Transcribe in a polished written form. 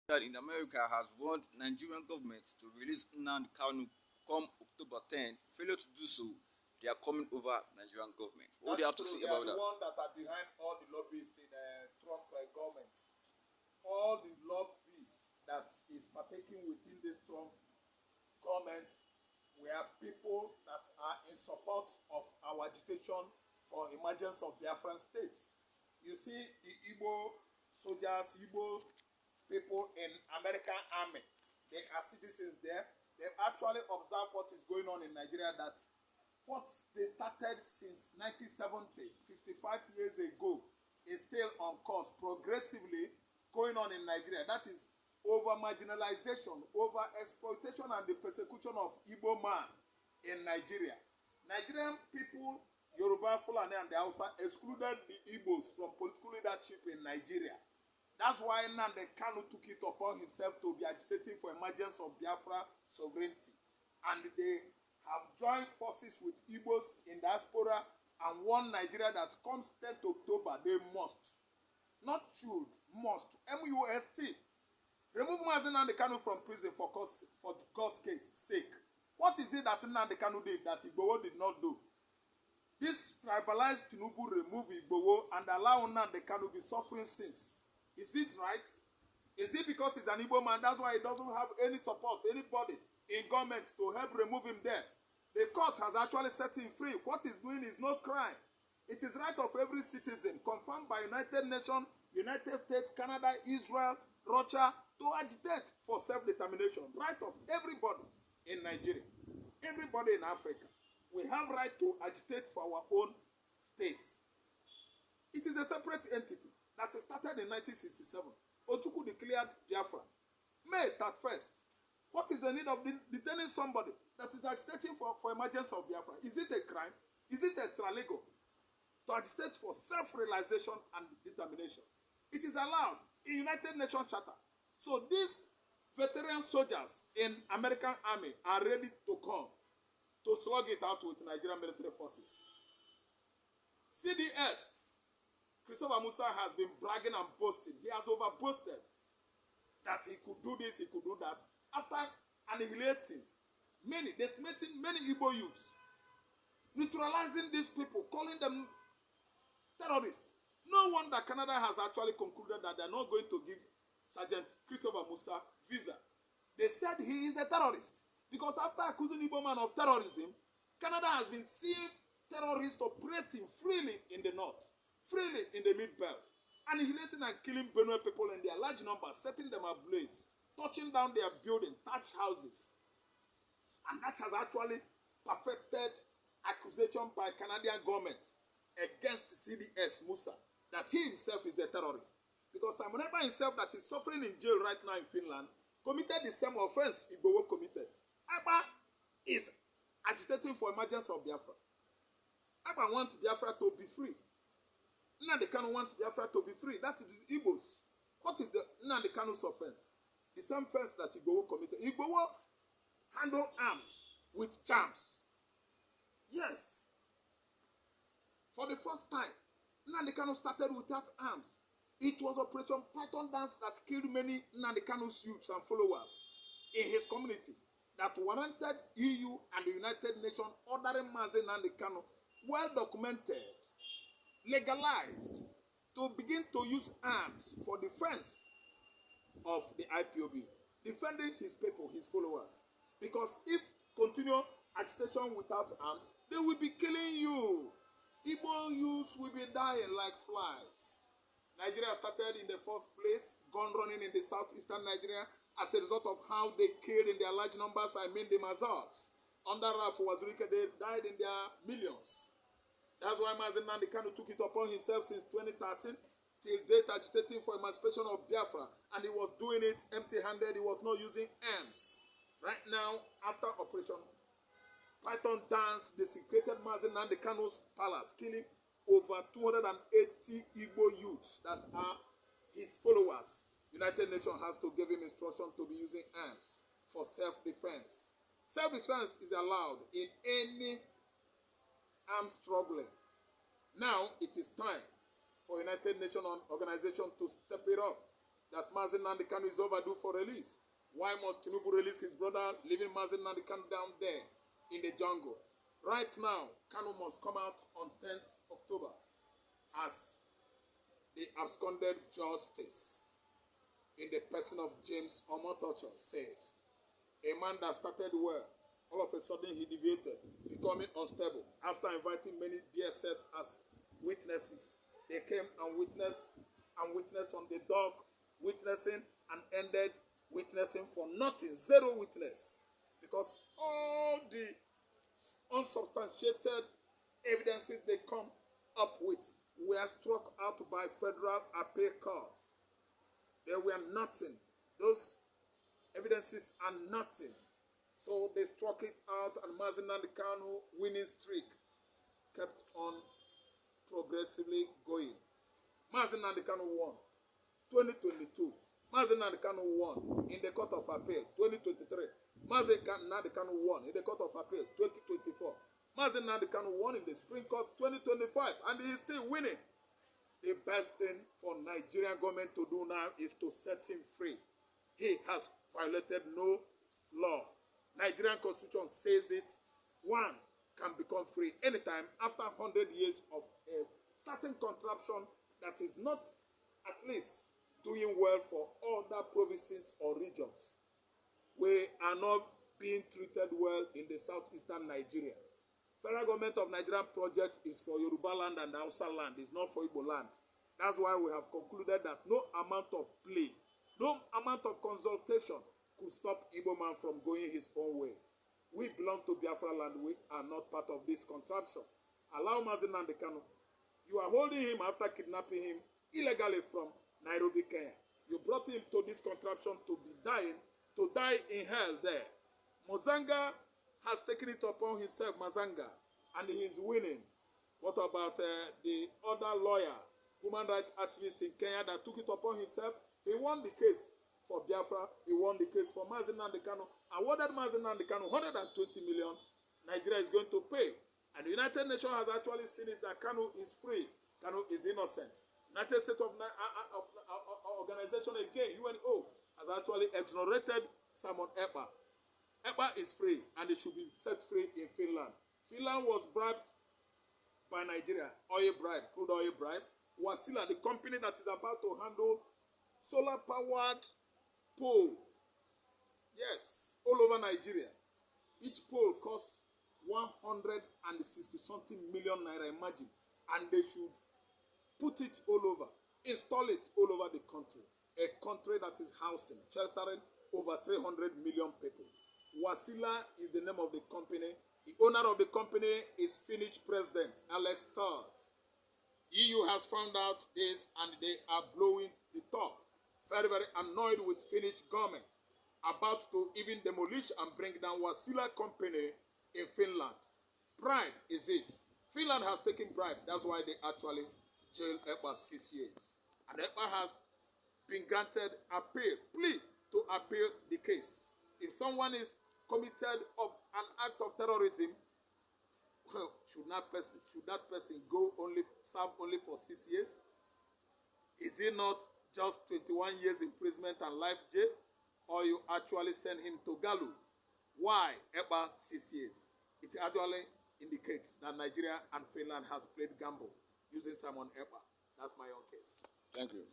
that in America has warned Nigerian government to release Nnamdi Kanu come October 10. Failure to do so, they are coming over Nigerian government. What do you have to say They about are the that? one that are behind all the lobbyists in Trump government. All the lobbyists that is partaking within this Trump government were people that are in support of our agitation for emergence of Biafran states. You see the Igbo soldiers, Igbo people in American army, they are citizens there. They actually observe what is going on in Nigeria, that what they started since 1970, 55 years ago, is still on course, progressively going on in Nigeria. That is over marginalization, over exploitation and the persecution of Igbo man in Nigeria. Nigerian people, Yoruba, Fulani and the Hausa excluded the Igbos from political leadership in Nigeria. That's why Nnamdi Kanu took it upon himself to be agitating for emergence of Biafra sovereignty. And they have joined forces with Igbos in diaspora and warned Nigeria that comes 10th October, they must, not should, must, M-U-S-T, remove Nnamdi Kanu from prison for God's sake. What is it that Nnamdi Kanu did that Igboho did not do? This tribalized Tinubu remove Igboho and allow Nnamdi Kanu be suffering since. Is it right? Is it because he's an Igbo man? That's why he doesn't have any support, anybody in government to help remove him there. The court has actually set him free. What he's doing is no crime. It is right of every citizen, confirmed by United Nations, United States, Canada, Israel, Russia, to agitate for self-determination. Right of everybody in Nigeria, everybody in Africa. We have right to agitate for our own states. It is a separate entity that started in 1967. Ojukwu declared Biafra. May 31st. What is the need of detaining somebody that is agitating for emergence of Biafra? Is it a crime? Is it extra-legal to agitate for self-realization and determination? It is allowed in United Nations Charter. So these veteran soldiers in American Army are ready to come to slug it out with Nigerian military forces. CDS, Christopher Musa, has been bragging and boasting. He has over-boasted that he could do this, he could do that. After annihilating many, decimating many Igbo youths, neutralizing these people, calling them terrorists. No wonder Canada has actually concluded that they're not going to give Sergeant Christopher Musa visa. They said he is a terrorist because after accusing Igbo man of terrorism, Canada has been seeing terrorists operating freely in the north, freely in the mid-belt, annihilating and killing Benue people in their large numbers, setting them ablaze, touching down their building, thatched houses. And that has actually perfected accusation by Canadian government against CDS Musa that he himself is a terrorist. Because Samuneba himself, that is suffering in jail right now in Finland, committed the same offense Igboho committed. Aba is agitating for emergence of Biafra. Aba wants Biafra to be free. Nnamdi Kanu wants Biafra to be free. That is the Igbos. What is the Nnamdi Kanu's offense? The same offense that Igboho committed. Igboho handle arms with charms. Yes. For the first time, Nnamdi Kanu started without arms. It was Operation Python Dance that killed many Nnamdi Kanu's youths and followers in his community that warranted EU and the United Nations ordering Mazi Nnamdi Kanu, well documented, legalized, to begin to use arms for defense of the IPOB, defending his people, his followers. Because if continue agitation without arms, they will be killing you. Igbo youths will be dying like flies. Nigeria started in the first place, gun running in the southeastern Nigeria as a result of how they killed in their large numbers, I mean the Mazars. Under Rafu Wazirike, they died in their millions. That's why Mazi Nnamdi Kanu took it upon himself since 2013 till date agitating for emancipation of Biafra. And he was doing it empty-handed. He was not using arms. Right now, after Operation Python Dance, they secreted Mazi Nnamdi Kanu's palace, killing over 280 Igbo youths that are his followers. United Nations has to give him instruction to be using arms for self-defense. Self-defense is allowed in any armed struggling. Now it is time for United Nations organization to step it up that Mazi Nnamdi Kanu is overdue for release. Why must Tinubu release his brother, leaving Mazi Nnamdi Kanu down there in the jungle? Right now, Kanu must come out on 10th October as the absconded justice in the person of James Omotocho said. A man that started well, all of a sudden he deviated, becoming unstable. After inviting many DSS as witnesses, they came and witnessed on the dock, witnessing and ended witnessing for nothing, zero witness. Because all the unsubstantiated evidences they come up with were struck out by federal appeal courts. They were nothing. Those evidences are nothing. So they struck it out, and Mazi Nnamdi Kanu winning streak kept on progressively going. Mazi Nnamdi Kanu won 2022. Mazi Nnamdi Kanu won in the Court of Appeal 2023. Mazi Nnamdi Kanu won in the Court of Appeal 2024. Mazi Nnamdi Kanu won in the Supreme Court 2025, and he is still winning. The best thing for Nigerian government to do now is to set him free. He has violated no law. Nigerian constitution says it. One can become free anytime after 100 years of a certain contraption that is not at least doing well for other provinces or regions. We are not being treated well in the southeastern Nigeria. Federal government of Nigeria project is for Yoruba land and Hausa land. It's not for Igbo land. That's why we have concluded that no amount of play, no amount of consultation could stop Igbo man from going his own way. We belong to Biafra land. We are not part of this contraption. Allow Mazi Nnamdi Kanu. You are holding him after kidnapping him illegally from Nairobi, Kenya. You brought him to this contraption to die in hell there. Mozanga has taken it upon himself, Mazanga, and he is winning. What about the other lawyer, human rights activist in Kenya that took it upon himself? He won the case for Biafra. He won the case for Mazi Nnamdi Kanu. Awarded Mazi Nnamdi Kanu 120 million. Nigeria is going to pay. And the United Nations has actually seen it that Kanu is free. Kanu is innocent. United States Organization again, UNO, has actually exonerated Simon Ekpa. Ekpa is free and it should be set free in Finland. Finland was bribed by Nigeria, oil bribe, crude oil bribe. Wasila, the company that is about to handle solar-powered pole, yes, all over Nigeria. Each pole costs 160 something million naira, imagine, and they should put it all over, install it all over the country. A country that is housing, sheltering over 300 million people. Wasila is the name of the company. The owner of the company is Finnish President Alex Todd. EU has found out this and they are blowing the top. Very, very annoyed with Finnish government. About to even demolish and bring down Wasila company in Finland. Pride is it. Finland has taken bribe. That's why they actually jailed Ekpa 6 years. And Ekpa has been granted plea to appeal the case. If someone is committed of an act of terrorism, well, should that person serve only for 6 years? Is it not just 21 years imprisonment and life jail? Or you actually send him to Galu? Why Ekpa 6 years? It actually indicates that Nigeria and Finland has played gamble using Simon Ekpa. That's my own case. Thank you.